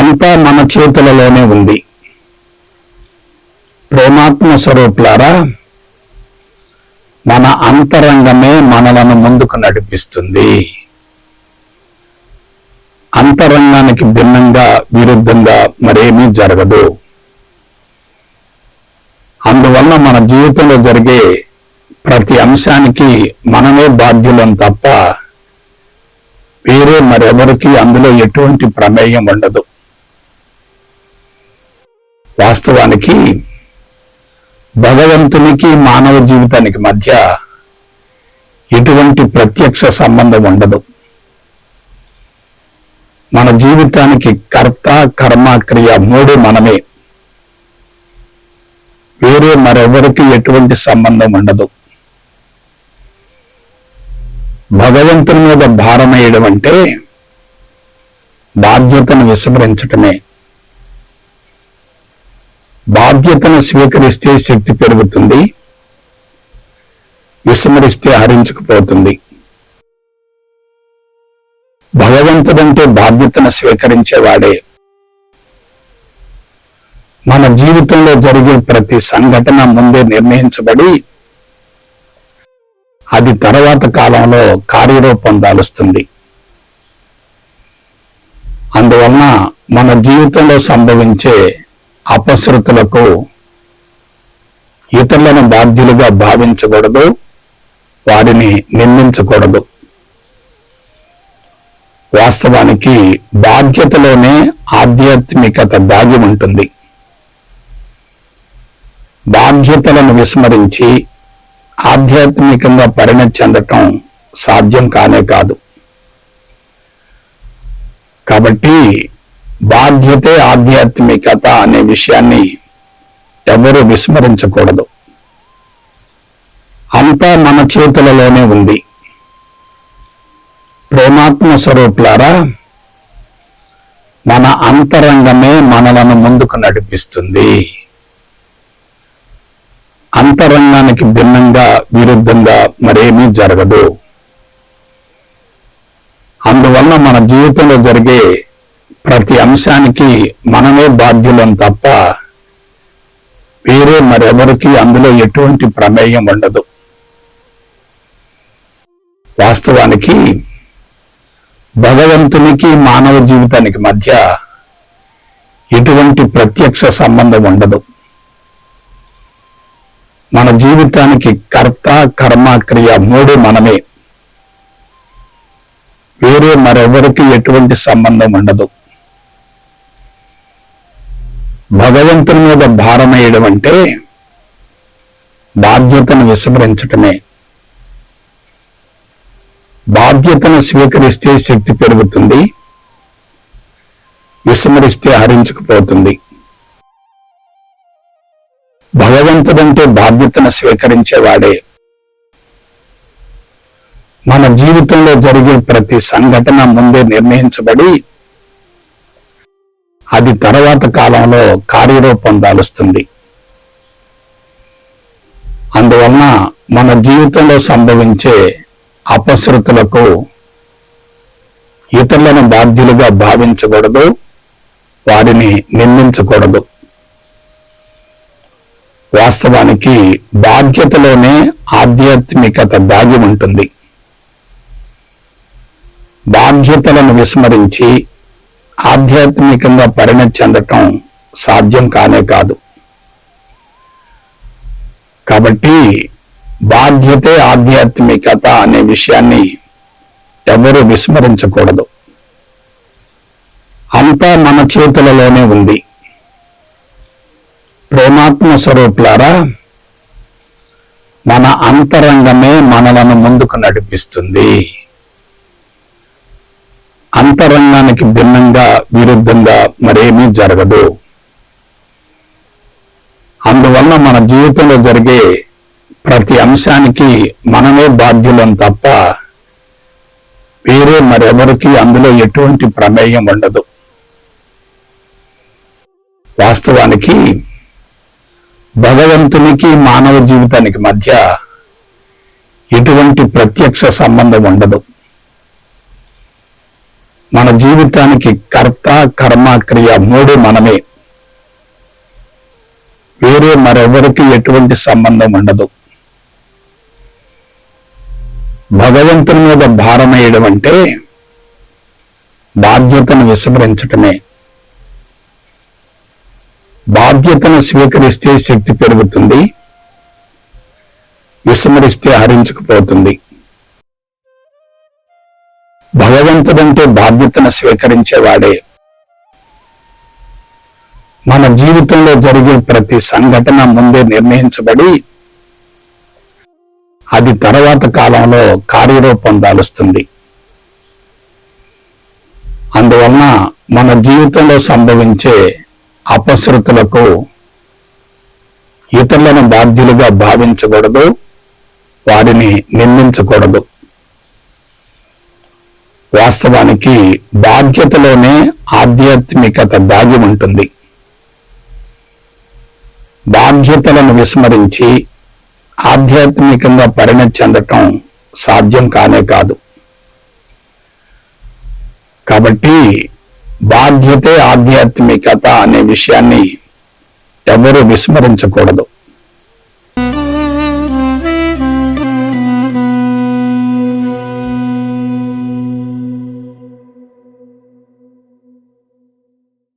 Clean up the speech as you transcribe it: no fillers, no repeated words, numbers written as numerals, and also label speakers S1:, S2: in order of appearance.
S1: అంతా మన చేతులలోనే ఉంది. ప్రేమాత్మ స్వరూపులారా, మన అంతరంగమే మనలను ముందుకు నడిపిస్తుంది. అంతరంగానికి భిన్నంగా విరుద్ధంగా మరేమీ జరగదు. అందువల్ల మన జీవితంలో జరిగే ప్రతి అంశానికి మనమే బాధ్యులం తప్ప వేరే మరెవరికి అందులో ఎటువంటి ప్రమేయం ఉండదు. వాస్తవానికి భగవంతునికి మానవ జీవితానికి మధ్య ఎటువంటి ప్రత్యక్ష సంబంధం ఉండదు. మన జీవితానికి కర్త, కర్మ, క్రియ మూడు మనమే. వేరే మరెవరికి ఎటువంటి సంబంధం ఉండదు. భగవంతుని మీద భారమేయడం అంటే బాధ్యతను విస్మరించటమే. బాధ్యతను స్వీకరిస్తే శక్తి పెరుగుతుంది, విస్మరిస్తే హరించుకుపోతుంది. భగవంతుడంటే బాధ్యతను స్వీకరించేవాడే. మన జీవితంలో జరిగే ప్రతి సంఘటన ముందే నిర్ణయించబడి అది తర్వాత కాలంలో కార్యరూపం దాలుస్తుంది. అందువలన మన జీవితంలో సంభవించే అపశృతులకు ఇతరులను బాధ్యులుగా భావించకూడదు, వారిని నిందించకూడదు. వాస్తవానికి బాధ్యతలోనే ఆధ్యాత్మికత దాగి ఉంటుంది. బాధ్యతలను విస్మరించి ఆధ్యాత్మికంగా పరిణతి చెందటం సాధ్యం కానే కాదు. కాబట్టి బాధ్యతే ఆధ్యాత్మికత అనే విషయాన్ని ఎవరూ విస్మరించకూడదు. అంతా మన చేతులలోనే ఉంది. ప్రేమాత్మ స్వరూపులారా, మన అంతరంగమే మనలను ముందుకు నడిపిస్తుంది. అంతరంగానికి భిన్నంగా విరుద్ధంగా మరేమీ జరగదు. అందువల్ల మన జీవితంలో జరిగే ప్రతి అంశానికి మనమే బాధ్యులం తప్ప వేరే మరెవరికి అందులో ఎటువంటి ప్రమేయం ఉండదు. వాస్తవానికి భగవంతునికి మానవ జీవితానికి మధ్య ఎటువంటి ప్రత్యక్ష సంబంధం ఉండదు. మన జీవితానికి కర్త, కర్మ, క్రియ మూడు మనమే. వేరే మరెవరికి ఎటువంటి సంబంధం ఉండదు. భగవంతుని మీద భారమేయడం అంటే బాధ్యతను విస్మరించటమే. బాధ్యతను స్వీకరిస్తే శక్తి పెరుగుతుంది, విస్మరిస్తే హరించుకుపోతుంది. భగవంతుడంటే బాధ్యతను స్వీకరించేవాడే. మన జీవితంలో జరిగే ప్రతి సంఘటన ముందే నిర్ణయించబడి అది తర్వాత కాలంలో కార్యరూపం దాలుస్తుంది. అందువలన మన జీవితంలో సంభవించే అపశృతులకు ఇతరులను బాధ్యులుగా భావించకూడదు, వారిని నిందించకూడదు. వాస్తవానికి బాధ్యతలోనే ఆధ్యాత్మికత దాగి ఉంటుంది. బాధ్యతలను విస్మరించి ఆధ్యాత్మికంగా పరిణతి చెందటం సాధ్యం కానే కాదు. కాబట్టి బాధ్యతే ఆధ్యాత్మికత అనే విషయాన్ని ఎవరూ విస్మరించకూడదు. అంతా మన చేతులలోనే ఉంది. ప్రేమాత్మ స్వరూపులారా, మన అంతరంగమే మనలను ముందుకు నడిపిస్తుంది. అంతరంగానికి భిన్నంగా విరుద్ధంగా మరేమీ జరగదు. అందువల్ల మన జీవితంలో జరిగే ప్రతి అంశానికి మనమే బాధ్యులం తప్ప వేరే మరెవరికి అందులో ఎటువంటి ప్రమేయం ఉండదు. వాస్తవానికి భగవంతునికి మానవ జీవితానికి మధ్య ఎటువంటి ప్రత్యక్ష సంబంధం ఉండదు. మన జీవితానికి కర్త, కర్మ, క్రియ మూడు మనమే. వేరే మరెవరికి ఎటువంటి సంబంధం ఉండదు. భగవంతుని మీద భారం వేయడం అంటే బాధ్యతను విస్మరించటమే. బాధ్యతను స్వీకరిస్తే శక్తి పెరుగుతుంది, విస్మరిస్తే హరించుకుపోతుంది. భగవంతుడంటే బాధ్యతను స్వీకరించేవాడే. మన జీవితంలో జరిగే ప్రతి సంఘటన ముందే నిర్ణయించబడి అది తర్వాత కాలంలో కార్యరూపం దాలుస్తుంది. అందువలన మన జీవితంలో సంభవించే అపశృతులకు ఇతరులను బాధ్యులుగా భావించకూడదు, వారిని నిందించకూడదు. వాస్తవానికి బాధ్యతలోనే ఆధ్యాత్మికత దాగి ఉంటుంది. బాధ్యతలను విస్మరించి ఆధ్యాత్మికంగా పరిణతి చెందటం సాధ్యం కానే కాదు. కాబట్టి బాధ్యతే ఆధ్యాత్మికత అనే విషయాన్ని ఎవరూ విస్మరించకూడదు.